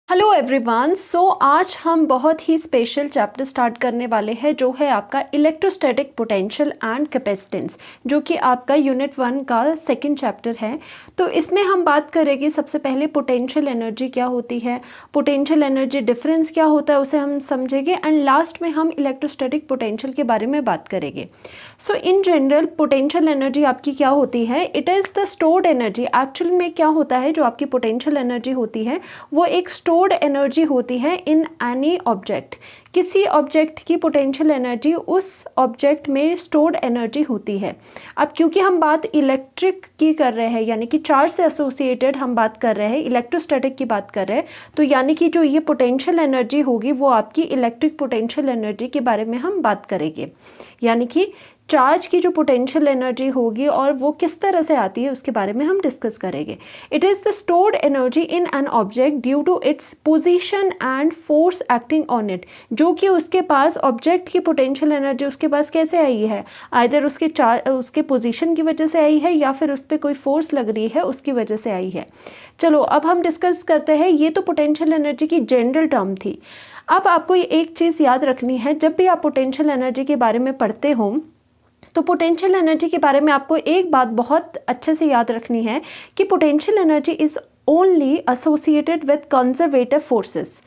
Hello everyone. आज हम बहुत ही स्पेशल चैप्टर स्टार्ट करने वाले हैं जो है आपका इलेक्ट्रोस्टैटिक पोटेंशियल एंड कैपेसिटेंस, जो कि आपका यूनिट 1 का सेकंड चैप्टर है। तो इसमें हम बात करेंगे सबसे पहले पोटेंशियल एनर्जी क्या होती है, पोटेंशियल एनर्जी डिफरेंस क्या होता है उसे हम समझेंगे, एंड लास्ट में हम इलेक्ट्रोस्टैटिक पोटेंशियल के बारे में बात करेंगे। सो इन जनरल पोटेंशियल एनर्जी आपकी क्या होती है? It is the stored energy. Actual में क्या होता है, जो आपकी पोटेंशियल एनर्जी होती है वो एक स्टोर्ड एनर्जी होती है इन एनी ऑब्जेक्ट। किसी ऑब्जेक्ट की पोटेंशियल एनर्जी उस ऑब्जेक्ट में स्टोर्ड एनर्जी होती है। अब क्योंकि हम बात इलेक्ट्रिक की कर रहे हैं, यानी कि चार्ज से एसोसिएटेड हम बात कर रहे हैं, इलेक्ट्रोस्टैटिक की बात कर रहे हैं, तो यानी कि जो ये पोटेंशियल एनर्जी होगी वो आपकी इलेक्ट्रिक पोटेंशियल एनर्जी के बारे में हम बात करेंगे। यानी कि चार्ज की जो पोटेंशियल एनर्जी होगी और वो किस तरह से आती है उसके बारे में हम डिस्कस करेंगे। It is the stored energy in an object due to its position and force acting on it. जो कि उसके पास ऑब्जेक्ट की पोटेंशियल एनर्जी उसके पास कैसे आई है, आइदर उसके पोजीशन की वजह से आई है या फिर उस पर कोई फोर्स लग रही है उसकी वजह से आई है। चलो अब हम डिस्कस करते हैं। ये तो पोटेंशियल एनर्जी की जनरल टर्म थी। अब आपको एक चीज़ याद रखनी है, जब भी आप पोटेंशियल एनर्जी के बारे में पढ़ते हो तो पोटेंशियल एनर्जी के बारे में आपको एक बात बहुत अच्छे से याद रखनी है कि potential energy is only associated with conservative forces.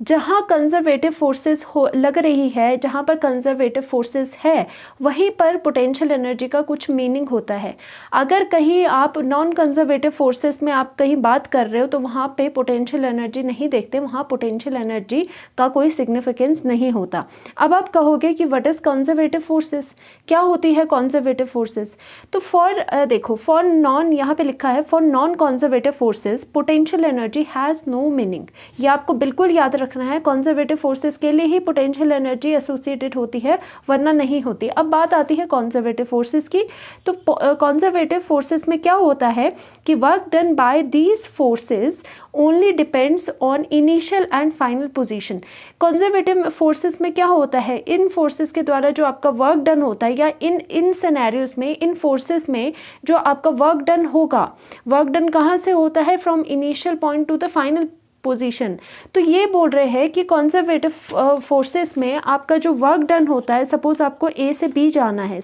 जहाँ कंजर्वेटिव फोर्सेस लग रही है, जहाँ पर कंजर्वेटिव फोर्सेस है, वहीं पर पोटेंशियल एनर्जी का कुछ मीनिंग होता है। अगर कहीं आप नॉन कंजर्वेटिव फोर्सेस में आप कहीं बात कर रहे हो तो वहाँ पे पोटेंशियल एनर्जी नहीं देखते, वहाँ पोटेंशियल एनर्जी का कोई सिग्निफिकेंस नहीं होता। अब आप कहोगे कि व्हाट इज़ कंजर्वेटिव फोर्सेस, क्या होती है कंजर्वेटिव फोर्सेस? तो देखो फॉर नॉन, यहाँ पे लिखा है for non conservative forces potential energy has no meaning. ये आपको बिल्कुल याद रखना है, कंजर्वेटिव फोर्सेस के लिए ही पोटेंशियल एनर्जी एसोसिएटेड होती है, वरना नहीं होती। अब बात आती है कंजर्वेटिव फोर्सेस की। तो कंजर्वेटिव फोर्सेस में क्या होता है कि work done bye these forces only depends on initial and final position. Conservative forces में क्या होता है, इन फोर्सेस के द्वारा जो आपका वर्क डन होता है, या इन सिनेरियोज में, इन फोर्सेस में जो आपका वर्क डन होगा, वर्क डन कहाँ से होता है? From initial point to the final position. तो ये बोल रहे हैं कि कंजर्वेटिव फोर्सेस में आपका जो वर्क डन होता है, सपोज आपको ए से बी जाना है,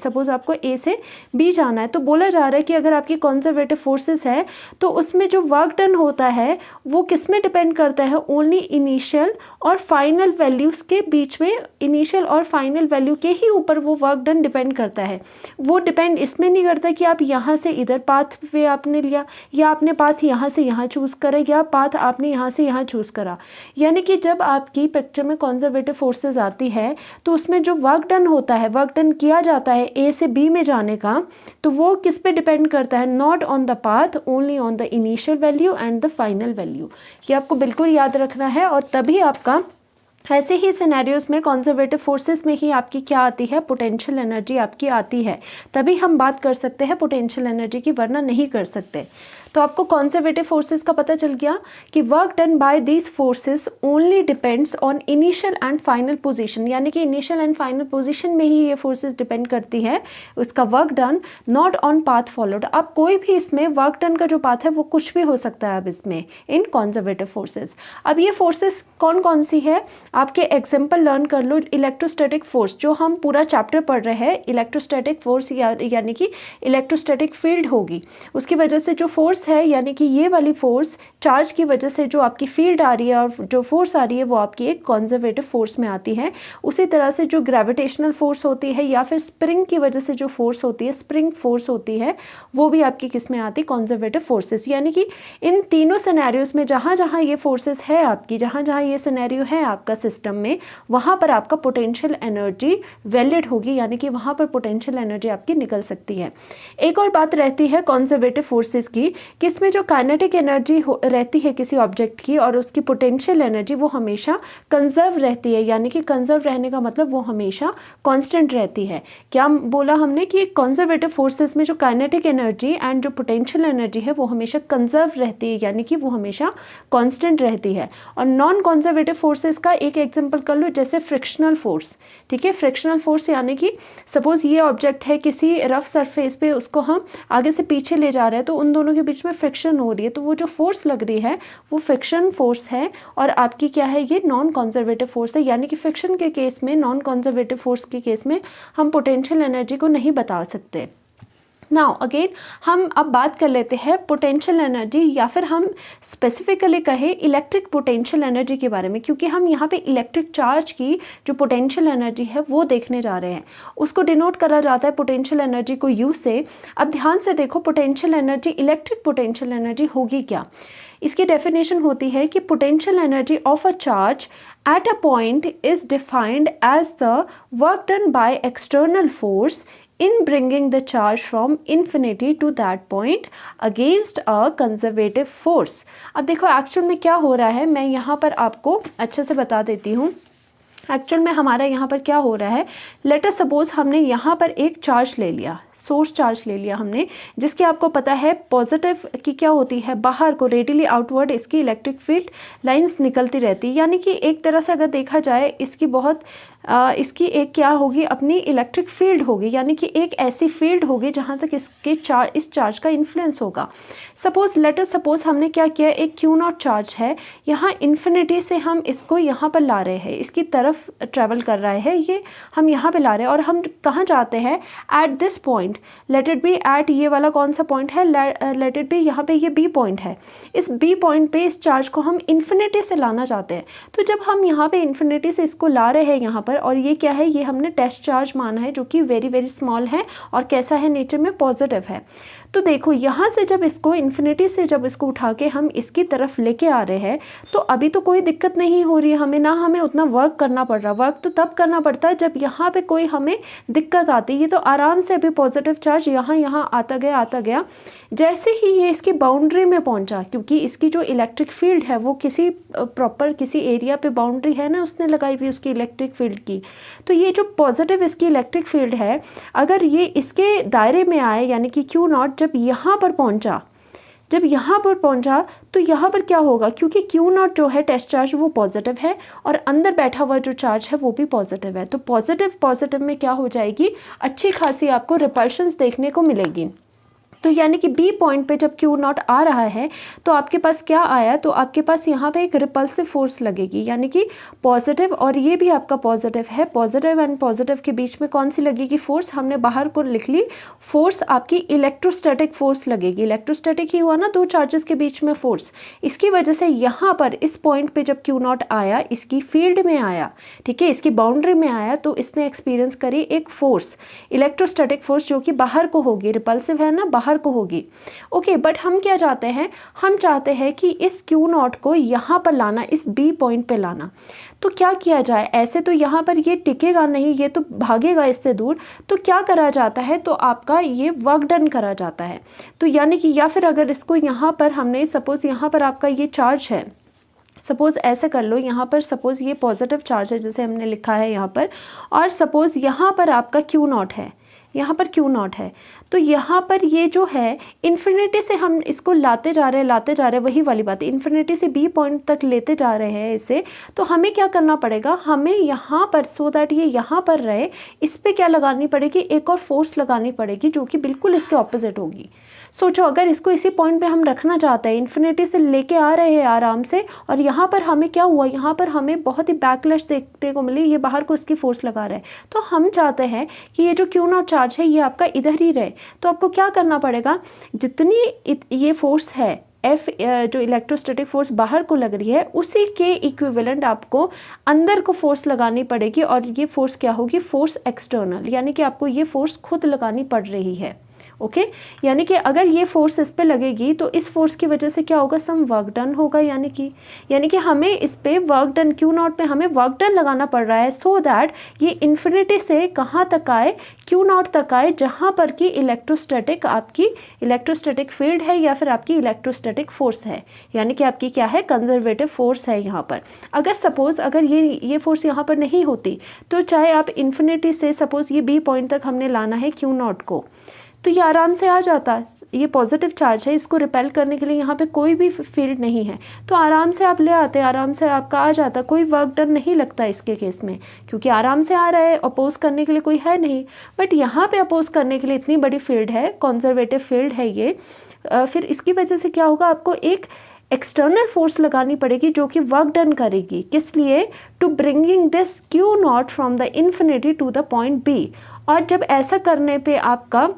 तो बोला जा रहा है कि अगर आपकी कंजर्वेटिव फोर्सेस है तो उसमें जो वर्क डन होता है वो किस में डिपेंड करता है? ओनली इनिशियल और फाइनल वैल्यूज़ के बीच में, इनिशियल और फाइनल वैल्यू के ही ऊपर वो वर्क डन डिपेंड करता है। वो डिपेंड इसमें नहीं करता कि आप यहाँ से इधर पाथ वे आपने लिया, या आपने पाथ यहाँ से यहाँ चूज़ करा, या पाथ आपने यहाँ से यहाँ चूज़ करा। यानी कि जब आपकी पिक्चर में कंजर्वेटिव फोर्सेस आती है तो उसमें जो वर्क डन होता है, वर्क डन किया जाता है ए से बी में जाने का, तो वो किस पे डिपेंड करता है? Not on the path, only on the initial value and the final value. ये आपको बिल्कुल याद रखना है। और तभी आपका ऐसे ही सिनेरियोज में कंजर्वेटिव फोर्सेस में ही आपकी क्या आती है? पोटेंशियल एनर्जी आपकी आती है। तभी हम बात कर सकते हैं पोटेंशियल एनर्जी की, वरना नहीं कर सकते। तो आपको कंजर्वेटिव फोर्सेस का पता चल गया कि work done bye these forces only depends on initial and final position. यानी कि इनिशियल एंड फाइनल पोजीशन में ही ये फोर्सेस डिपेंड करती है, उसका work done, not on path followed. अब कोई भी इसमें वर्क डन का जो पाथ है वो कुछ भी हो सकता है अब इसमें, इन कंजर्वेटिव फोर्सेस। अब ये फोर्सेस कौन कौन सी है, आपके एग्जाम्पल लर्न कर लो। इलेक्ट्रोस्टैटिक फोर्स, जो हम पूरा चैप्टर पढ़ रहे हैं, इलेक्ट्रोस्टैटिक फोर्स यानी कि इलेक्ट्रोस्टैटिक फील्ड होगी, उसकी वजह से जो फोर्स है, यानी कि ये वाली फोर्स चार्ज की वजह से जो आपकी फील्ड आ रही है और जो फोर्स आ रही है वो आपकी एक कंजर्वेटिव फोर्स में आती है। उसी तरह से जो ग्रेविटेशनल फोर्स होती है या फिर स्प्रिंग की वजह से जो फोर्स होती है, स्प्रिंग फोर्स होती है, वो भी आपकी किस में आती है? Conservative forces. यानी कि इन तीनों सिनेरियोज में जहाँ जहाँ ये फोर्सेस है आपकी, जहाँ जहाँ ये सिनेरियो है आपका सिस्टम में, वहाँ पर आपका पोटेंशियल एनर्जी वैलिड होगी, यानी कि वहाँ पर पोटेंशियल एनर्जी आपकी निकल सकती है। एक और बात रहती है कंजर्वेटिव फोर्सेस की, कि इसमें जो काइनेटिक एनर्जी रहती है किसी ऑब्जेक्ट की और उसकी पोटेंशियल एनर्जी वो हमेशा कंजर्व रहती है। यानी कि कंजर्व रहने का मतलब वो हमेशा कांस्टेंट रहती है। क्या बोला हमने कि कंजर्वेटिव फोर्सेस में जो काइनेटिक एनर्जी एंड जो पोटेंशियल एनर्जी है वो हमेशा कंजर्व रहती है, यानी कि वो हमेशा कांस्टेंट रहती है। और नॉन कंजर्वेटिव फोर्सेस का एक एग्जांपल कर लो, जैसे फ्रिक्शनल फोर्स। ठीक है, फ्रिक्शनल फोर्स यानी कि सपोज ये ऑब्जेक्ट है किसी रफ सरफेस पे, उसको हम आगे से पीछे ले जा रहे हैं तो उन दोनों के बीच बीच में फ्रिक्शन हो रही है, तो वो जो फोर्स लग रही है वो फ्रिक्शन फोर्स है, और आपकी क्या है, ये नॉन कंजर्वेटिव फोर्स है। यानी कि फ्रिक्शन के केस में, नॉन कंजर्वेटिव फोर्स के केस में हम पोटेंशियल एनर्जी को नहीं बता सकते। नाउ अगेन हम अब बात कर लेते हैं पोटेंशियल एनर्जी, या फिर हम स्पेसिफिकली कहें इलेक्ट्रिक पोटेंशियल एनर्जी के बारे में, क्योंकि हम यहाँ पे इलेक्ट्रिक चार्ज की जो पोटेंशियल एनर्जी है वो देखने जा रहे हैं। उसको डिनोट करा जाता है पोटेंशियल एनर्जी को यू से। अब ध्यान से देखो, potential energy, electric potential energy होगी क्या। इसकी डेफिनेशन होती है कि potential energy of a charge at a point is defined as the work done by external force in bringing the charge from infinity to that point against a conservative force। अब देखो actual में क्या हो रहा है, मैं यहाँ पर आपको अच्छे से बता देती हूँ। एक्चुअल में हमारा यहाँ पर क्या हो रहा है, लेट अस सपोज हमने यहाँ पर एक चार्ज ले लिया, सोर्स चार्ज ले लिया हमने, जिसके आपको पता है पॉजिटिव की क्या होती है, बाहर को रेडियली आउटवर्ड इसकी इलेक्ट्रिक फील्ड लाइंस निकलती रहती, यानी कि एक तरह से अगर देखा जाए इसकी बहुत इसकी एक क्या होगी, अपनी इलेक्ट्रिक फील्ड होगी, यानी कि एक ऐसी फील्ड होगी जहाँ तक इस चार्ज का इन्फ्लुएंस होगा। सपोज लेट अस सपोज हमने क्या किया, एक क्यू नॉट चार्ज है, यहाँ इन्फिनिटी से हम इसको यहाँ पर ला रहे हैं, इसकी तरफ ट्रेवल कर रहा है, ये हम यहाँ पे ला रहे हैं, और हम कहाँ जाते हैं, at this point, let it be at, ये वाला कौन सा पॉइंट है, लेट इट बी यहाँ पे ये बी पॉइंट है। इस बी पॉइंट पे इस चार्ज को हम इन्फिनिटी से लाना चाहते हैं। तो जब हम यहाँ पे इन्फिनिटी से इसको ला रहे हैं यहाँ पर, और ये क्या है, ये हमने टेस्ट चार्ज माना है जो कि वेरी वेरी स्मॉल है, और कैसा है, नेचर में पॉजिटिव है। तो देखो यहाँ से जब इसको इन्फिनिटी से जब इसको उठा के हम इसकी तरफ लेके आ रहे हैं, तो अभी तो कोई दिक्कत नहीं हो रही है हमें, ना हमें उतना वर्क करना पड़ रहा। वर्क तो तब करना पड़ता है जब यहाँ पे कोई हमें दिक्कत आती है। ये तो आराम से अभी पॉजिटिव चार्ज यहाँ आता गया। जैसे ही ये इसकी बाउंड्री में पहुँचा, क्योंकि इसकी जो इलेक्ट्रिक फील्ड है वो किसी प्रॉपर किसी एरिया पे बाउंड्री है ना उसने लगाई हुई उसकी इलेक्ट्रिक फील्ड की, तो ये जो पॉजिटिव इसकी इलेक्ट्रिक फील्ड है, अगर ये इसके दायरे में आए, यानी कि क्यू नॉट जब यहाँ पर पहुंचा, तो यहाँ पर क्या होगा, क्योंकि क्यू नॉट जो है टेस्ट चार्ज वो पॉजिटिव है, और अंदर बैठा हुआ जो चार्ज है वो भी पॉजिटिव है, तो पॉजिटिव में क्या हो जाएगी, अच्छी खासी आपको रिपल्शंस देखने को मिलेगी। तो यानी कि बी पॉइंट पे जब क्यू नॉट आ रहा है तो आपके पास क्या आया, तो आपके पास यहाँ पे एक रिपल्सिव फोर्स लगेगी, यानी कि पॉजिटिव, और ये भी आपका पॉजिटिव है। पॉजिटिव एंड पॉजिटिव के बीच में कौन सी लगेगी फोर्स, हमने बाहर को लिख ली, फोर्स आपकी इलेक्ट्रोस्टैटिक फोर्स लगेगी। इलेक्ट्रोस्टैटिक ही हुआ ना, दो चार्जेस के बीच में फोर्स। इसकी वजह से यहाँ पर इस पॉइंट पे जब क्यू नॉट आया, इसकी फील्ड में आया, ठीक है, इसकी बाउंड्री में आया, तो इसने एक्सपीरियंस करी एक फोर्स, इलेक्ट्रोस्टैटिक फोर्स, जो कि बाहर को होगी, रिपल्सिव है ना, बाहर को होगी। ओके, बट हम क्या चाहते हैं, हम चाहते हैं कि इस क्यू नॉट को यहाँ पर लाना, इस बी पॉइंट पे लाना। तो क्या किया जाए, ऐसे तो यहाँ पर ये टिकेगा नहीं, ये तो भागेगा इससे दूर, तो क्या करा जाता है, तो आपका ये वर्क डन करा जाता है। तो यानी कि या फिर अगर इसको यहाँ पर हमने सपोज यहाँ पर आपका ये चार्ज है, सपोज़ ऐसे कर लो, यहाँ पर सपोज़ ये पॉजिटिव चार्ज है जैसे हमने लिखा है यहाँ पर, और सपोज़ यहाँ पर आपका क्यू नॉट है, यहाँ पर क्यू नॉट है, तो यहाँ पर ये जो है इन्फिनिटी से हम इसको लाते जा रहे हैं, वही वाली बात है, इन्फिनिटी से बी पॉइंट तक लेते जा रहे हैं इसे। तो हमें क्या करना पड़ेगा, हमें यहाँ पर, सो दैट ये यहाँ पर रहे, इस पर क्या लगानी पड़ेगी, एक और फोर्स लगानी पड़ेगी जो कि बिल्कुल इसके ऑपोजिट होगी। सोचो अगर इसको इसी पॉइंट पे हम रखना चाहते हैं, इन्फिनिटी से लेके आ रहे हैं आराम से, और यहाँ पर हमें क्या हुआ, यहाँ पर हमें बहुत ही बैकलैश देखने को मिली, ये बाहर को इसकी फोर्स लगा रहा है। तो हम चाहते हैं कि ये जो क्यू नॉट चार्ज है ये आपका इधर ही रहे, तो आपको क्या करना पड़ेगा, जितनी ये फोर्स है एफ, जो इलेक्ट्रोस्टैटिक फोर्स बाहर को लग रही है, उसी के इक्विवेलेंट आपको अंदर को फोर्स लगानी पड़ेगी, और ये फोर्स क्या होगी, फोर्स एक्सटर्नल, यानी कि आपको ये फोर्स खुद लगानी पड़ रही है। ओके, यानी कि अगर ये फोर्स इस पे लगेगी तो इस फोर्स की वजह से क्या होगा, सम वर्क डन होगा, यानी कि हमें इस पे वर्क डन, क्यू नॉट पे हमें वर्क डन लगाना पड़ रहा है, सो दैट ये इन्फिनिटी से कहाँ तक आए, क्यू नॉट तक आए, जहाँ पर कि इलेक्ट्रोस्टैटिक, आपकी इलेक्ट्रोस्टैटिक फील्ड है या फिर आपकी इलेक्ट्रोस्टैटिक फोर्स है, यानी कि आपकी क्या है, कंजर्वेटिव फोर्स है यहाँ पर। अगर सपोज अगर ये फोर्स यहाँ पर नहीं होती, तो चाहे आप इन्फिनिटी से सपोज ये बी पॉइंट तक हमने लाना है क्यू नॉट को, तो ये आराम से आ जाता, ये पॉजिटिव चार्ज है, इसको रिपेल करने के लिए यहाँ पे कोई भी फील्ड नहीं है, तो आराम से आप ले आते, आराम से आपका आ जाता, कोई वर्क डन नहीं लगता इसके केस में, क्योंकि आराम से आ रहा है, अपोज करने के लिए कोई है नहीं। बट यहाँ पे अपोज करने के लिए इतनी बड़ी फील्ड है, कंजर्वेटिव फील्ड है ये, फिर इसकी वजह से क्या होगा, आपको एक एक्सटर्नल फोर्स लगानी पड़ेगी जो कि वर्क डन करेगी। किस लिए? To bringing this q naught from the infinity to the point B. और जब ऐसा करने पे आपका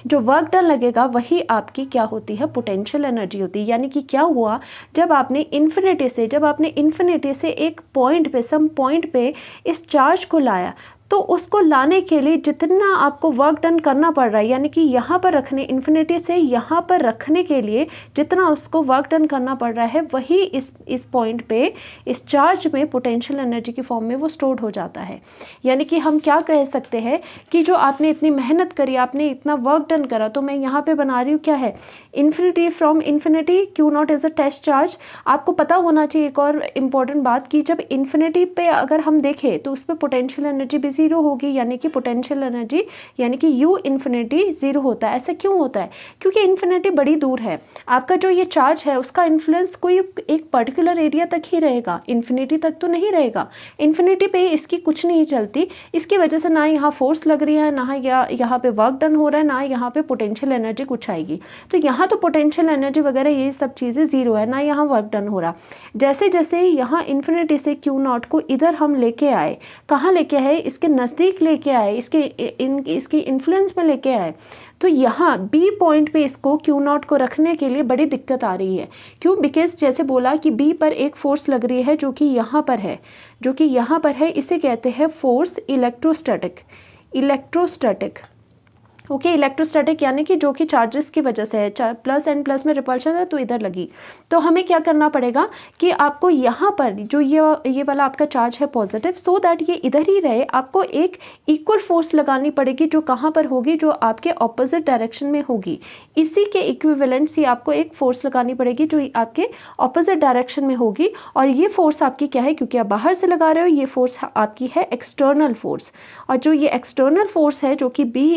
जो वर्क डन लगेगा वही आपकी क्या होती है, पोटेंशियल एनर्जी होती है। यानी कि क्या हुआ, जब आपने इन्फिनिटी से एक पॉइंट पे, सम पॉइंट पे इस चार्ज को लाया, तो उसको लाने के लिए जितना आपको वर्क डन करना पड़ रहा है, यानी कि यहाँ पर रखने, इन्फिनिटी से यहाँ पर रखने के लिए जितना उसको वर्क डन करना पड़ रहा है, वही इस पॉइंट पे, इस चार्ज में पोटेंशियल एनर्जी की फॉर्म में वो स्टोर्ड हो जाता है। यानी कि हम क्या कह सकते हैं कि जो आपने इतनी मेहनत करी, आपने इतना वर्क डन करा, तो मैं यहाँ पे बना रही हूँ क्या है, infinity from infinity q naught is a test charge. आपको पता होना चाहिए एक और इम्पॉर्टेंट बात कि जब इन्फिनिटी पे अगर हम देखें तो उस पर पोटेंशियल एनर्जी भी ज़ीरो होगी, यानी कि पोटेंशियल एनर्जी यानी कि यू इन्फिनिटी ज़ीरो होता है। ऐसा क्यों होता है? क्योंकि इन्फिनिटी बड़ी दूर है। आपका जो ये चार्ज है उसका इन्फ्लुएंस कोई एक पर्टिकुलर एरिया तक ही रहेगा, इन्फिनिटी तक तो नहीं रहेगा। इन्फिनिटी पे इसकी कुछ नहीं चलती, इसकी वजह से ना यहाँ फोर्स लग रही है, ना यहाँ पे वर्क डन हो रहा है, ना यहाँ पे पोटेंशियल एनर्जी कुछ आएगी। तो यहाँ तो पोटेंशियल एनर्जी वगैरह ये सब चीज़ें ज़ीरो है, ना यहाँ वर्क डन हो रहा। जैसे जैसे यहाँ इन्फिनिटी से क्यू नॉट को इधर हम लेके आए, कहाँ लेके आए, इसके नज़दीक लेके आए, इसकी इन्फ्लुएंस में लेके आए, तो यहाँ बी पॉइंट पे इसको क्यू नॉट को रखने के लिए बड़ी दिक्कत आ रही है। क्यों? बिकॉज जैसे बोला कि बी पर एक फोर्स लग रही है जो कि यहाँ पर है, इसे कहते हैं फोर्स इलेक्ट्रोस्टैटिक। ओके, इलेक्ट्रोस्टैटिक यानी कि जो कि चार्जेस की वजह से है, प्लस एंड प्लस में रिपल्शन है तो इधर लगी। तो हमें क्या करना पड़ेगा कि आपको यहाँ पर जो ये वाला आपका चार्ज है पॉजिटिव, सो दैट ये इधर ही रहे, आपको एक इक्वल फोर्स लगानी पड़ेगी जो कहाँ पर होगी, जो आपके ऑपोजिट डायरेक्शन में होगी। इसी के इक्विवेलेंट ही आपको एक फोर्स लगानी पड़ेगी जो आपके ऑपोजिट डायरेक्शन में होगी। और ये फोर्स आपकी क्या है, क्योंकि आप बाहर से लगा रहे हो, ये फोर्स आपकी है एक्सटर्नल फोर्स। और जो ये एक्सटर्नल फोर्स है जो कि बी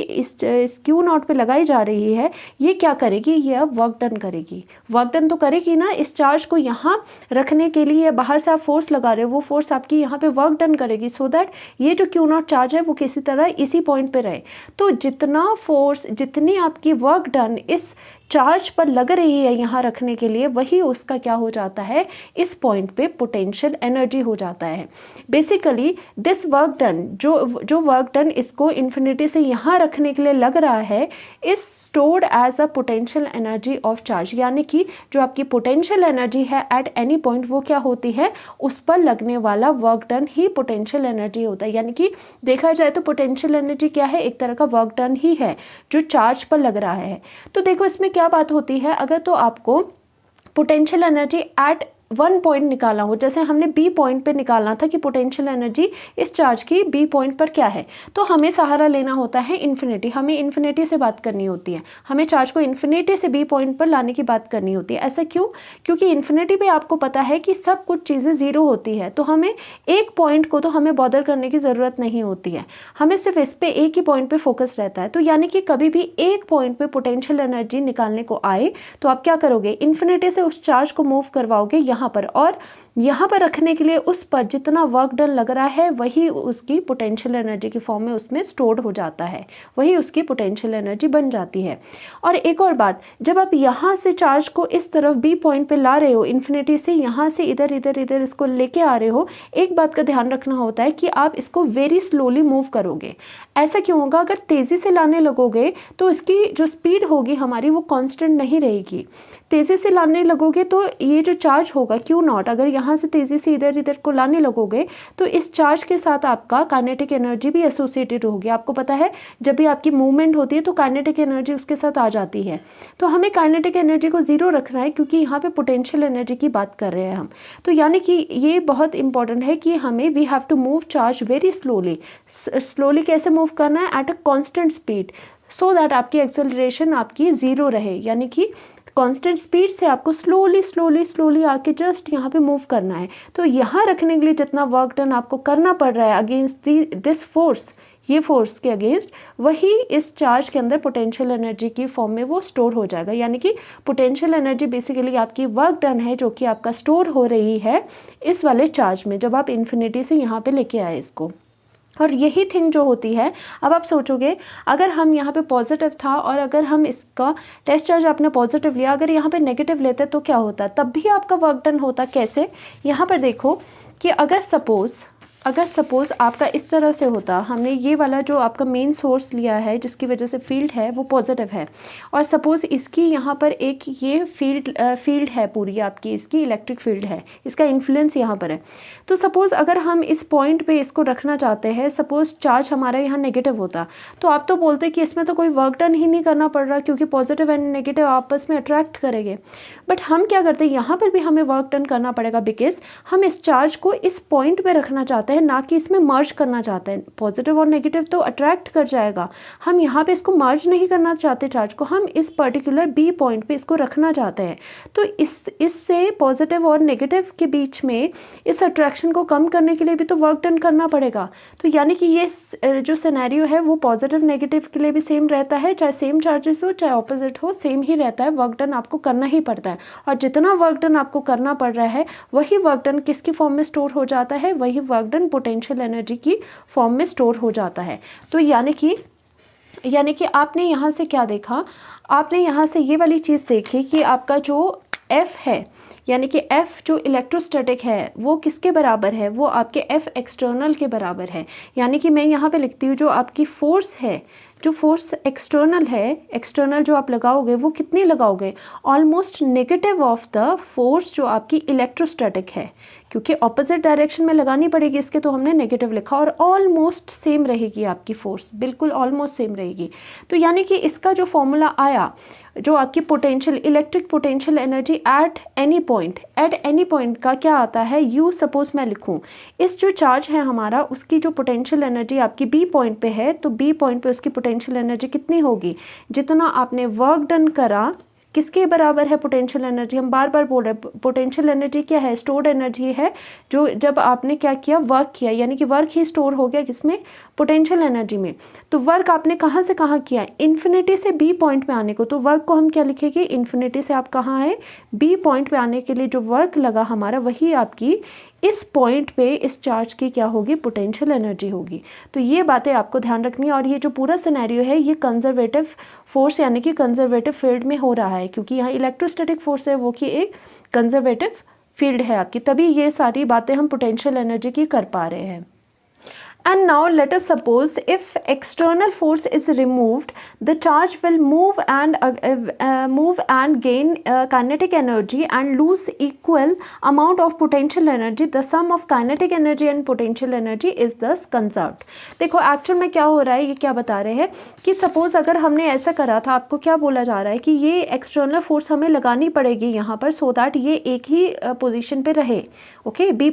इस क्यू नॉट पे लगाई जा रही है, ये क्या करेगी, ये अब वर्क डन करेगी। वर्क डन तो करेगी ना, इस चार्ज को यहाँ रखने के लिए बाहर से आप फोर्स लगा रहे हो, वो फोर्स आपकी यहाँ पे वर्क डन करेगी, सो दैट ये जो क्यू नॉट चार्ज है वो किसी तरह इसी पॉइंट पे रहे। तो जितना फोर्स, जितनी आपकी वर्क डन इस चार्ज पर लग रही है यहाँ रखने के लिए, वही उसका क्या हो जाता है, इस पॉइंट पे पोटेंशियल एनर्जी हो जाता है। बेसिकली दिस वर्क डन, जो वर्क डन इसको इन्फिनिटी से यहाँ रखने के लिए लग रहा है, is stored as a potential energy of charge. यानी कि जो आपकी पोटेंशियल एनर्जी है एट एनी पॉइंट, वो क्या होती है, उस पर लगने वाला वर्क डन ही पोटेंशियल एनर्जी होता है। यानी कि देखा जाए तो पोटेंशियल एनर्जी क्या है, एक तरह का वर्क डन ही है जो चार्ज पर लग रहा है। तो देखो इसमें क्या बात होती है, अगर तो आपको potential energy at one point निकालना हो, जैसे हमने बी पॉइंट पे निकालना था कि पोटेंशियल एनर्जी इस चार्ज की बी पॉइंट पर क्या है, तो हमें सहारा लेना होता है इन्फिनिटी। हमें इन्फिनिटी से बात करनी होती है, हमें चार्ज को इन्फिनिटी से बी पॉइंट पर लाने की बात करनी होती है। ऐसा क्यों? क्योंकि इन्फिनिटी पे आपको पता है कि सब कुछ चीज़ें ज़ीरो होती है, तो हमें एक पॉइंट को तो हमें बॉदर करने की ज़रूरत नहीं होती है, हमें सिर्फ इस पर एक ही पॉइंट पर फोकस रहता है। तो यानी कि कभी भी एक पॉइंट पर पोटेंशियल एनर्जी निकालने को आए तो आप क्या करोगे, इन्फिनिटी से उस चार्ज को मूव करवाओगे यहाँ पर, और यहाँ पर रखने के लिए उस पर जितना वर्क डन लग रहा है वही उसकी पोटेंशियल एनर्जी की फॉर्म में उसमें स्टोर्ड हो जाता है, वही उसकी पोटेंशियल एनर्जी बन जाती है। और एक और बात, जब आप यहाँ से चार्ज को इस तरफ बी पॉइंट पे ला रहे हो, इन्फिनिटी से यहाँ से इधर इधर इधर इसको लेके आ रहे हो, एक बात का ध्यान रखना होता है कि आप इसको वेरी स्लोली मूव करोगे। ऐसा क्यों होगा, अगर तेज़ी से लाने लगोगे तो इसकी जो स्पीड होगी हमारी वो कांस्टेंट नहीं रहेगी। तेज़ी से लाने लगोगे तो ये जो चार्ज होगा क्यू नॉट, अगर यहाँ से तेज़ी से इधर इधर को लाने लगोगे तो इस चार्ज के साथ आपका काइनेटिक एनर्जी भी एसोसिएटेड होगी। आपको पता है जब भी आपकी मूवमेंट होती है तो काइनेटिक एनर्जी उसके साथ आ जाती है। तो हमें काइनेटिक एनर्जी को ज़ीरो रखना है क्योंकि यहाँ पे पोटेंशियल एनर्जी की बात कर रहे हैं हम। तो यानी कि ये बहुत इंपॉर्टेंट है कि हमें we have to move charge very slowly. Slowly कैसे मूव करना है, at a constant speed, so that आपकी एक्सेलरेशन आपकी ज़ीरो रहे। यानी कि कांस्टेंट स्पीड से आपको स्लोली आके जस्ट यहाँ पे मूव करना है। तो यहाँ रखने के लिए जितना वर्क डन आपको करना पड़ रहा है अगेंस्ट दिस फोर्स, ये फोर्स के अगेंस्ट, वही इस चार्ज के अंदर पोटेंशियल एनर्जी की फॉर्म में वो स्टोर हो जाएगा। यानी कि पोटेंशियल एनर्जी बेसिकली आपकी वर्क डन है जो कि आपका स्टोर हो रही है इस वाले चार्ज में, जब आप इन्फिनिटी से यहाँ पे लेके आए इसको। और यही थिंग जो होती है, अब आप सोचोगे अगर हम यहाँ पे पॉजिटिव था और अगर हम इसका टेस्ट चार्ज आपने पॉजिटिव लिया, अगर यहाँ पे नेगेटिव लेते तो क्या होता, तब भी आपका वर्क डन होता। कैसे, यहाँ पर देखो कि अगर सपोज़ आपका इस तरह से होता, हमने ये वाला जो आपका मेन सोर्स लिया है जिसकी वजह से फील्ड है वो पॉजिटिव है, और सपोज़ इसकी यहाँ पर एक ये फील्ड है पूरी आपकी, इसकी इलेक्ट्रिक फील्ड है, इसका इन्फ्लुएंस यहाँ पर है। तो सपोज़ अगर हम इस पॉइंट पे इसको रखना चाहते हैं, सपोज़ चार्ज हमारा यहाँ नेगेटिव होता, तो आप तो बोलते कि इसमें तो कोई वर्क डन ही नहीं करना पड़ रहा क्योंकि पॉजिटिव एंड नेगेटिव आपस में अट्रैक्ट करेंगे। बट हम क्या करते हैं, यहाँ पर भी हमें वर्क डन करना पड़ेगा, बिकॉज हम इस चार्ज को इस पॉइंट पे रखना चाहते हैं, ना कि इसमें मर्ज करना चाहते हैं। पॉजिटिव और नेगेटिव तो अट्रैक्ट कर जाएगा, हम यहाँ पे इसको मर्ज नहीं करना चाहते चार्ज को, हम इस पर्टिकुलर बी पॉइंट पे इसको रखना चाहते हैं। तो इससे पॉजिटिव और नेगेटिव के बीच में इस अट्रैक्शन को कम करने के लिए भी तो वर्क डन करना पड़ेगा। तो यानी कि ये जो सिनेरियो है वो पॉजिटिव नेगेटिव के लिए भी सेम रहता है, चाहे सेम चार्जेस हो चाहे ऑपोजिट हो, सेम ही रहता है, वर्क डन आपको करना ही पड़ता है। और जितना वर्क डन आपको करना पड़ रहा है वही वर्क डन किसकी फॉर्म में स्टोर हो जाता है, वही वर्क डन पोटेंशियल एनर्जी की फॉर्म में स्टोर हो जाता है। तो यानी कि आपने यहाँ से क्या देखा, आपने यहाँ से ये वाली चीज़ देखी कि आपका जो F है, यानी कि F जो इलेक्ट्रोस्टैटिक है वो किसके बराबर है, वो आपके F एक्सटर्नल के बराबर है। यानी कि मैं यहाँ पे लिखती हूँ जो आपकी फोर्स है, जो फोर्स एक्सटर्नल है, एक्सटर्नल जो आप लगाओगे वो कितनी लगाओगे, almost negative of the force जो आपकी इलेक्ट्रोस्टैटिक है, क्योंकि ऑपोजिट डायरेक्शन में लगानी पड़ेगी इसके, तो हमने नेगेटिव लिखा, और ऑलमोस्ट सेम रहेगी आपकी फोर्स, बिल्कुल ऑलमोस्ट सेम रहेगी। तो यानी कि इसका जो फॉर्मूला आया, जो आपकी potential electric potential energy at any point का क्या आता है, यू सपोज मैं लिखूं इस जो चार्ज है हमारा उसकी जो पोटेंशियल एनर्जी आपकी बी पॉइंट पे है, तो बी पॉइंट पे उसकी पोटेंशियल एनर्जी कितनी होगी, जितना आपने वर्क डन करा किसके बराबर है पोटेंशियल एनर्जी। हम बार बार बोल रहे हैं पोटेंशियल एनर्जी क्या है, स्टोर्ड एनर्जी है, जो जब आपने क्या किया, वर्क किया, यानी कि वर्क ही स्टोर हो गया किसमें, पोटेंशियल एनर्जी में। तो वर्क आपने कहाँ से कहाँ किया, इन्फिनिटी से बी पॉइंट पे आने को, तो वर्क को हम क्या लिखेंगे, इन्फिनिटी से आप कहाँ है, बी पॉइंट पे आने के लिए जो वर्क लगा हमारा, वही आपकी इस पॉइंट पे इस चार्ज की क्या होगी, पोटेंशियल एनर्जी होगी। तो ये बातें आपको ध्यान रखनी है। और ये जो पूरा सिनेरियो है ये कंजर्वेटिव फोर्स यानी कि कंजर्वेटिव फील्ड में हो रहा है, क्योंकि यहाँ इलेक्ट्रोस्टैटिक फोर्स है वो कि एक कंजर्वेटिव फील्ड है आपकी, तभी ये सारी बातें हम पोटेंशियल एनर्जी की कर पा रहे हैं। And now let us suppose if external force is removed, the charge will move and gain kinetic energy and lose equal amount of potential energy. The sum of kinetic energy and potential energy is thus conserved. देखो actual में क्या हो रहा है, ये क्या बता रहे हैं कि सपोज अगर हमने ऐसा करा था, आपको क्या बोला जा रहा है कि ये एक्सटर्नल फोर्स हमें लगानी पड़ेगी यहाँ पर, सो दैट ये एक ही पोजीशन पे रहे, ओके, बी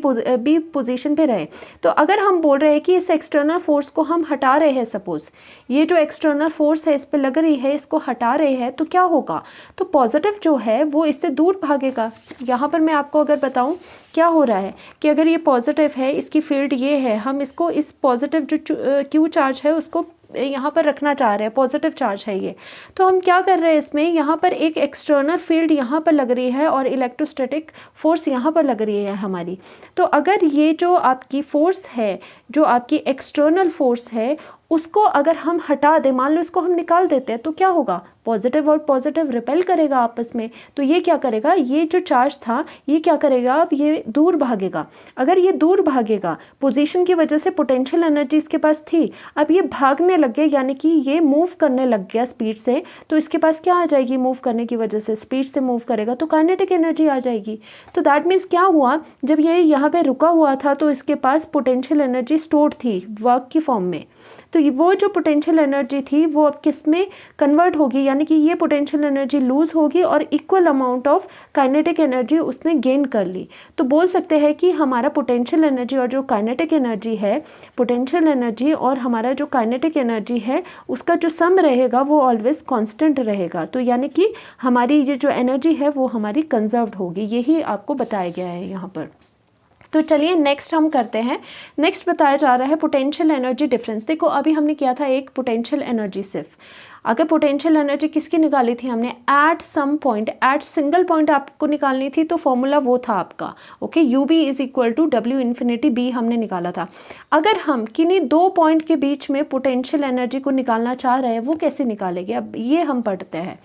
पोजीशन पे रहे। तो अगर हम बोल रहे हैं कि इस एक्सटर्नल फोर्स को हम हटा रहे हैं, सपोज ये जो एक्सटर्नल फोर्स है इस पे लग रही है, इसको हटा रहे हैं, तो क्या होगा, तो पॉजिटिव जो है वो इससे दूर भागेगा। यहाँ पर मैं आपको अगर बताऊँ क्या हो रहा है कि अगर ये पॉजिटिव है, इसकी फील्ड ये है, हम इसको इस पॉजिटिव जो क्यू चार्ज है उसको यहाँ पर रखना चाह रहे हैं, पॉजिटिव चार्ज है ये, तो हम क्या कर रहे हैं इसमें, यहाँ पर एक एक्सटर्नल फील्ड यहाँ पर लग रही है और इलेक्ट्रोस्टैटिक फोर्स यहाँ पर लग रही है हमारी। तो अगर ये जो आपकी फोर्स है, जो आपकी एक्सटर्नल फोर्स है, उसको अगर हम हटा दें, मान लो इसको हम निकाल देते हैं, तो क्या होगा, पॉजिटिव और पॉजिटिव रिपेल करेगा आपस में, तो ये क्या करेगा, ये जो चार्ज था ये क्या करेगा, अब ये दूर भागेगा। अगर ये दूर भागेगा, पोजीशन की वजह से पोटेंशियल एनर्जी इसके पास थी, अब ये भागने लग गया, यानी कि ये मूव करने लग गया स्पीड से, तो इसके पास क्या आ जाएगी, मूव करने की वजह से स्पीड से मूव करेगा तो काइनेटिक एनर्जी आ जाएगी। तो दैट मीन्स क्या हुआ, जब ये यहाँ पे रुका हुआ था तो इसके पास पोटेंशियल एनर्जी स्टोर्ड थी वर्क की फॉर्म में, तो वो जो पोटेंशियल एनर्जी थी वो अब किस में कन्वर्ट होगी, यानी कि ये पोटेंशियल एनर्जी लूज होगी और equal amount of kinetic energy उसने गेन कर ली। तो बोल सकते हैं कि हमारा पोटेंशियल एनर्जी और जो काइनेटिक एनर्जी है, पोटेंशियल एनर्जी और हमारा जो काइनेटिक एनर्जी है उसका जो सम रहेगा वो ऑलवेज कांस्टेंट रहेगा। तो यानी कि हमारी ये जो एनर्जी है वो हमारी कंजर्व्ड होगी, यही आपको बताया गया है यहाँ पर। तो चलिए नेक्स्ट हम करते हैं। नेक्स्ट बताया जा रहा है पोटेंशियल एनर्जी डिफरेंस। देखो अभी हमने किया था एक पोटेंशियल एनर्जी सिर्फ, अगर पोटेंशियल एनर्जी किसकी निकाली थी हमने, at some point, at single point आपको निकालनी थी, तो फॉर्मूला वो था आपका, okay, U B is equal to W infinity B हमने निकाला था। अगर हम किन्हीं दो पॉइंट के बीच में पोटेंशियल एनर्जी को निकालना चाह रहे हैं, वो कैसे निकालेंगे, अब ये हम पढ़ते हैं।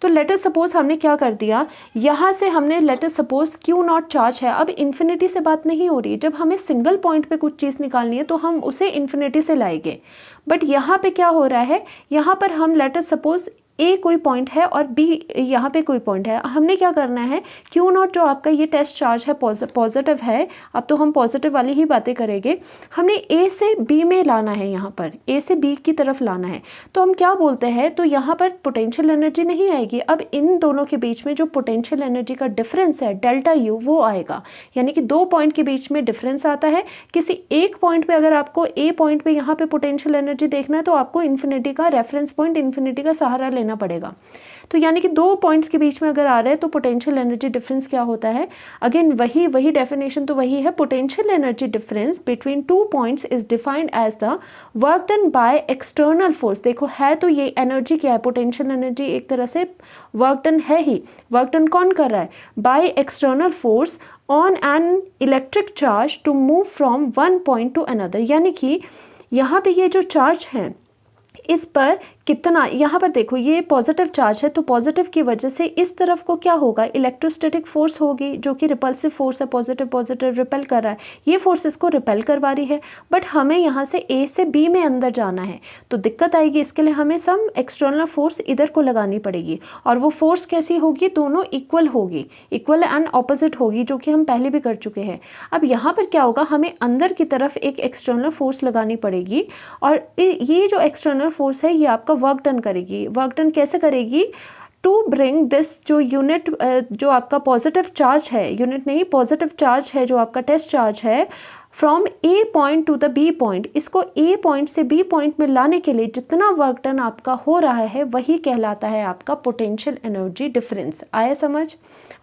तो लेटर सपोज हमने क्या कर दिया, यहाँ से हमने later suppose q naught charge है, अब इन्फिनिटी से बात नहीं हो रही, जब हमें सिंगल पॉइंट पे कुछ चीज़ निकालनी है तो हम उसे इन्फिनिटी से लाएंगे। बट यहाँ पे क्या हो रहा है, यहाँ पर हम लेटर सपोज ए कोई पॉइंट है और बी यहाँ पे कोई पॉइंट है, हमने क्या करना है, क्यू नॉट जो आपका ये टेस्ट चार्ज है पॉजिटिव है, अब तो हम पॉजिटिव वाली ही बातें करेंगे, हमने ए से बी में लाना है, यहाँ पर ए से बी की तरफ लाना है। तो हम क्या बोलते हैं, तो यहाँ पर पोटेंशियल एनर्जी नहीं आएगी, अब इन दोनों के बीच में जो पोटेंशियल एनर्जी का डिफरेंस है डेल्टा यू, वो आएगा। यानी कि दो पॉइंट के बीच में डिफरेंस आता है, किसी एक पॉइंट पे अगर आपको ए पॉइंट पे यहाँ पे पोटेंशियल एनर्जी देखना है तो आपको इन्फिनिटी का रेफरेंस पॉइंट, इन्फिनिटी का सहारा लेना पड़ेगा। तो यानी कि दो पॉइंट्स के बीच में अगर आ रहा है तो पोटेंशियल एनर्जी डिफरेंस क्या होता है, अगेन वही डेफिनेशन तो वही है, potential energy difference between two points is defined as the work done by external force. देखो है तो ये एनर्जी क्या है, पोटेंशियल एनर्जी एक तरह से वर्क डन है ही, वर्क डन कौन कर रहा है, by external force on an electric charge to move from one point to another. यानी कि यहाँ पे ये जो चार्ज है इस पर कितना, यहाँ पर देखो ये पॉजिटिव चार्ज है, तो पॉजिटिव की वजह से इस तरफ को क्या होगा, इलेक्ट्रोस्टैटिक फोर्स होगी, जो कि रिपल्सिव फोर्स है, पॉजिटिव पॉजिटिव रिपेल कर रहा है, ये फोर्स इसको रिपेल करवा रही है। बट हमें यहाँ से ए से बी में अंदर जाना है तो दिक्कत आएगी, इसके लिए हमें सम एक्सटर्नल फोर्स इधर को लगानी पड़ेगी, और वो फोर्स कैसी होगी, दोनों इक्वल होगी, इक्वल एंड ऑपोजिट होगी, जो कि हम पहले भी कर चुके हैं। अब यहाँ पर क्या होगा, हमें अंदर की तरफ एक एक्सटर्नल फोर्स लगानी पड़ेगी, और ये जो एक्सटर्नल फोर्स है ये आपका वर्क डन करेगी। वर्क डन कैसे करेगी, टू ब्रिंग दिस जो यूनिट जो आपका पॉजिटिव चार्ज है, यूनिट नहीं पॉजिटिव चार्ज है जो आपका टेस्ट चार्ज है, from A point to the B point, इसको ए पॉइंट से बी पॉइंट में लाने के लिए जितना वर्क डन आपका हो रहा है वही कहलाता है आपका पोटेंशियल एनर्जी डिफरेंस। आया समझ।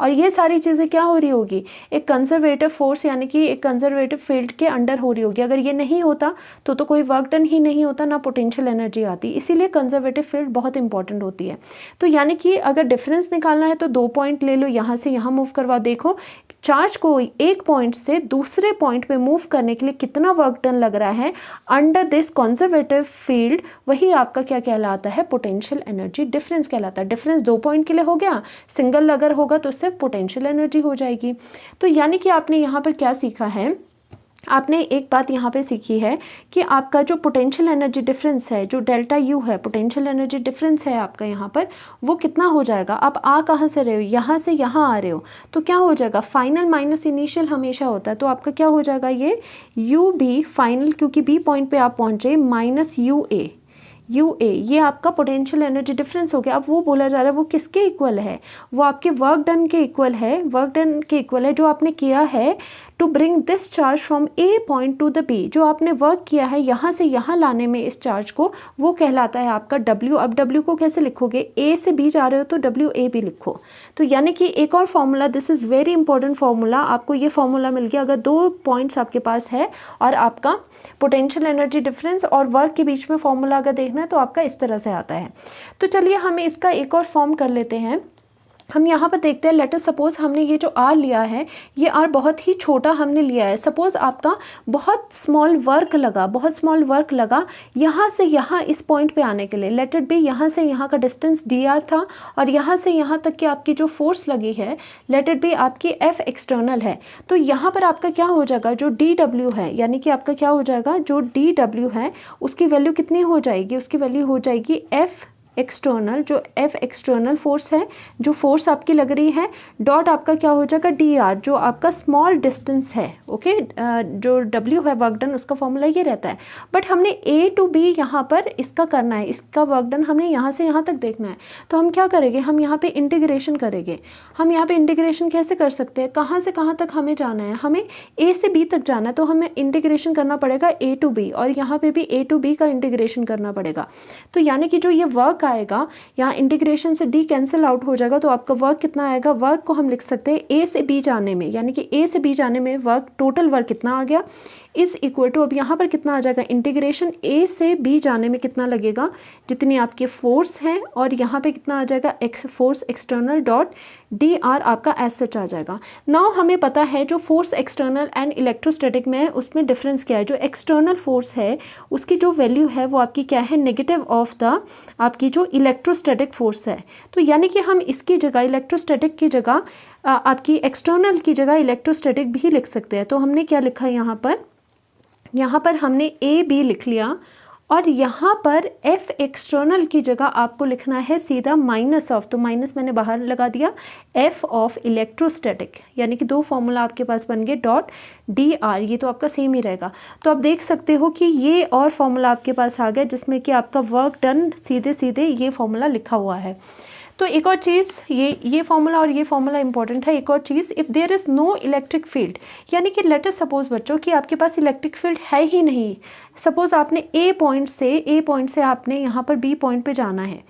और ये सारी चीज़ें क्या हो रही होगी, एक कंजर्वेटिव फोर्स यानी कि एक कंजर्वेटिव फील्ड के अंडर हो रही होगी। अगर ये नहीं होता तो कोई वर्क डन ही नहीं होता, ना पोटेंशियल एनर्जी आती, इसीलिए कंजर्वेटिव फील्ड बहुत इंपॉर्टेंट होती है। तो यानी कि अगर डिफरेंस निकालना है तो दो पॉइंट ले लो, यहाँ से यहाँ मूव करवा, देखो चार्ज को एक पॉइंट से दूसरे पॉइंट पे मूव करने के लिए कितना वर्क डन लग रहा है अंडर दिस कंजर्वेटिव फील्ड, वही आपका क्या कहलाता है, पोटेंशियल एनर्जी डिफरेंस कहलाता है। डिफरेंस दो पॉइंट के लिए हो गया, सिंगल अगर होगा तो सिर्फ पोटेंशियल एनर्जी हो जाएगी। तो यानी कि आपने यहाँ पर क्या सीखा है, आपने एक बात यहाँ पे सीखी है कि आपका जो पोटेंशियल एनर्जी डिफरेंस है, जो डेल्टा यू है, पोटेंशियल एनर्जी डिफरेंस है आपका यहाँ पर, वो कितना हो जाएगा। आप आ कहाँ से रहे हो, यहाँ से यहाँ आ रहे हो, तो क्या हो जाएगा, फाइनल माइनस इनिशियल हमेशा होता है, तो आपका क्या हो जाएगा ये यू बी फाइनल, क्योंकि बी पॉइंट पे आप पहुँचे, माइनस यू ए, ये आपका पोटेंशियल एनर्जी डिफरेंस हो गया। अब वो बोला जा रहा है वो किसके इक्वल है, वो आपके वर्क डन के इक्वल है, वर्क डन के इक्वल है जो आपने किया है to bring this charge from A point to the B, जो आपने वर्क किया है यहाँ से यहाँ लाने में इस चार्ज को, वो कहलाता है आपका W। अब W को कैसे लिखोगे, A से B जा रहे हो तो WA लिखो। तो यानी कि एक और formula, this is very important formula, आपको ये फॉर्मूला मिल गया अगर दो पॉइंट्स आपके पास है और आपका पोटेंशियल एनर्जी डिफरेंस और वर्क के बीच में फॉर्मूला अगर देखना है तो आपका इस तरह से आता है। तो चलिए हम इसका एक और फॉर्म कर लेते हैं। हम यहाँ पर देखते हैं, लेटर सपोज हमने ये जो आर लिया है, ये आर बहुत ही छोटा हमने लिया है। सपोज आपका बहुत स्मॉल वर्क लगा यहाँ से यहाँ इस पॉइंट पे आने के लिए, लेट इट बी यहाँ से यहाँ का डिस्टेंस डी आर था, और यहाँ से यहाँ तक की आपकी जो फोर्स लगी है, लेट इट बी आपकी एफ एक्सटर्नल है। तो यहाँ पर आपका क्या हो जाएगा, जो डी डब्ल्यू है, यानी कि आपका क्या हो जाएगा, जो डी डब्ल्यू है उसकी वैल्यू कितनी हो जाएगी, उसकी वैल्यू हो जाएगी एफ एक्सटर्नल, जो एफ एक्सटर्नल फोर्स है, जो फोर्स आपकी लग रही है, डॉट आपका क्या हो जाएगा डी आर, जो आपका स्मॉल डिस्टेंस है। ओके, जो डब्ल्यू है वर्क डन, उसका फॉर्मूला ये रहता है। बट हमने ए टू बी यहाँ पर इसका करना है, इसका वर्क डन हमने यहाँ से यहाँ तक देखना है, तो हम क्या करेंगे, हम यहाँ पे इंटीग्रेशन करेंगे। हम यहाँ पे इंटीग्रेशन कैसे कर सकते हैं, कहाँ से कहाँ तक हमें जाना है, हमें ए से बी तक जाना है, तो हमें इंटीग्रेशन करना पड़ेगा ए टू बी, और यहाँ पे भी ए टू बी का इंटीग्रेशन करना पड़ेगा। तो यानी कि जो ये वर्क आएगा, यहाँ इंटीग्रेशन से डी कैंसिल आउट हो जाएगा, तो आपका वर्क कितना आएगा, वर्क को हम लिख सकते हैं ए से बी जाने में, यानी कि ए से बी जाने में वर्क, टोटल वर्क कितना आ गया, इज़ इक्वल टू, अब यहाँ पर कितना आ जाएगा, इंटीग्रेशन ए से बी जाने में कितना लगेगा, जितनी आपके फोर्स हैं, और यहाँ पे कितना आ जाएगा, force external dot D R आपका एज सच आ जाएगा। नाउ हमें पता है जो फोर्स एक्सटर्नल एंड इलेक्ट्रोस्टैटिक में है उसमें डिफरेंस क्या है। जो एक्सटर्नल फोर्स है उसकी जो वैल्यू है वो आपकी क्या है, नेगेटिव ऑफ द आपकी जो इलेक्ट्रोस्टैटिक फोर्स है। तो यानी कि हम इसकी जगह इलेक्ट्रोस्टैटिक की जगह आपकी एक्सटर्नल की जगह इलेक्ट्रोस्टैटिक भी लिख सकते हैं। तो हमने क्या लिखा है यहाँ पर हमने ए बी लिख लिया, और यहाँ पर एफ एक्सटर्नल की जगह आपको लिखना है सीधा माइनस ऑफ, तो माइनस मैंने बाहर लगा दिया, एफ ऑफ इलेक्ट्रोस्टैटिक, यानी कि दो फॉर्मूला आपके पास बन गए, डॉट डी आर, ये तो आपका सेम ही रहेगा। तो आप देख सकते हो कि ये और फॉर्मूला आपके पास आ गया जिसमें कि आपका वर्क डन सीधे सीधे ये फॉर्मूला लिखा हुआ है। तो एक और चीज़, ये फॉर्मूला और ये फॉर्मूला इंपॉर्टेंट है। एक और चीज़, if there is no electric field, यानी कि लेट अस सपोज बच्चों कि आपके पास इलेक्ट्रिक फील्ड है ही नहीं। सपोज आपने ए पॉइंट से आपने यहाँ पर बी पॉइंट पे जाना है,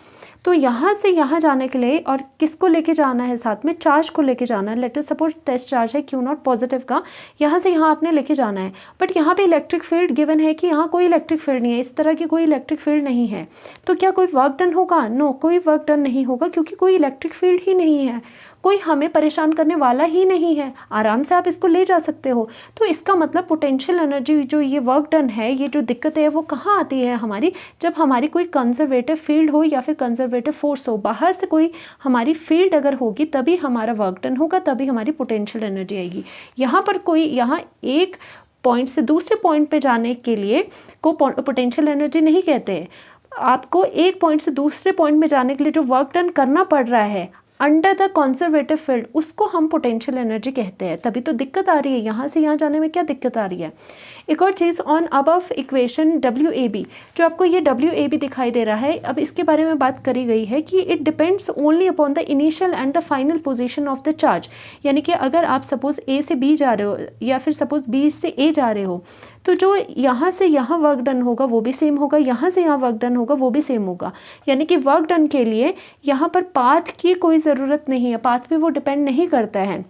तो यहाँ से यहाँ जाने के लिए और किसको लेके जाना है, साथ में चार्ज को लेके जाना है। Let us suppose test charge है क्यू नॉट पॉजिटिव का, यहाँ से यहाँ आपने लेके जाना है, बट यहाँ पे इलेक्ट्रिक फील्ड गिवन है कि यहाँ कोई इलेक्ट्रिक फील्ड नहीं है, इस तरह की कोई इलेक्ट्रिक फील्ड नहीं है। तो क्या कोई वर्क डन होगा? नो, कोई वर्क डन नहीं होगा, क्योंकि कोई इलेक्ट्रिक फील्ड ही नहीं है, कोई हमें परेशान करने वाला ही नहीं है, आराम से आप इसको ले जा सकते हो। तो इसका मतलब पोटेंशियल एनर्जी जो ये वर्क डन है, ये जो दिक्कत है वो कहाँ आती है हमारी, जब हमारी कोई कंजर्वेटिव फील्ड हो या फिर कंजर्वेटिव फोर्स हो, बाहर से कोई हमारी फील्ड अगर होगी तभी हमारा वर्क डन होगा, तभी हमारी पोटेंशियल एनर्जी आएगी। यहाँ पर कोई, यहाँ एक पॉइंट से दूसरे पॉइंट पे जाने के लिए को पोटेंशियल एनर्जी नहीं कहते। आपको एक पॉइंट से दूसरे पॉइंट में जाने के लिए जो वर्क डन करना पड़ रहा है अंडर द कंजर्वेटिव फील्ड, उसको हम पोटेंशियल एनर्जी कहते हैं। तभी तो दिक्कत आ रही है, यहाँ से यहाँ जाने में क्या दिक्कत आ रही है। एक और चीज़, on above equation W A B, जो आपको ये डब्ल्यू ए बी दिखाई दे रहा है, अब इसके बारे में बात करी गई है कि it depends only upon the initial and the final position of the charge. यानी कि अगर आप सपोज ए से बी जा रहे हो या फिर सपोज बी से ए जा रहे हो, तो जो यहाँ से यहाँ वर्क डन होगा वो भी सेम होगा, यहाँ से यहाँ वर्क डन होगा वो भी सेम होगा। यानी कि वर्क डन के लिए यहाँ पर पाथ की कोई ज़रूरत नहीं है, पाथ पे वो डिपेंड नहीं करता है।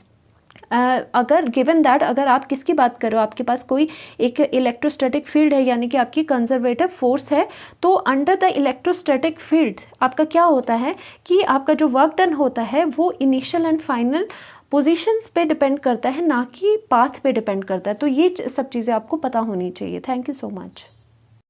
अगर गिवन दैट, अगर आप किसकी बात करो, आपके पास कोई एक इलेक्ट्रोस्टैटिक फील्ड है, यानी कि आपकी कंजर्वेटिव फोर्स है, तो अंडर द इलेक्ट्रोस्टैटिक फील्ड आपका क्या होता है कि आपका जो वर्क डन होता है वो इनिशियल एंड फाइनल पोजीशंस पे डिपेंड करता है, ना कि पाथ पे डिपेंड करता है। तो ये सब चीज़ें आपको पता होनी चाहिए। Thank you so much.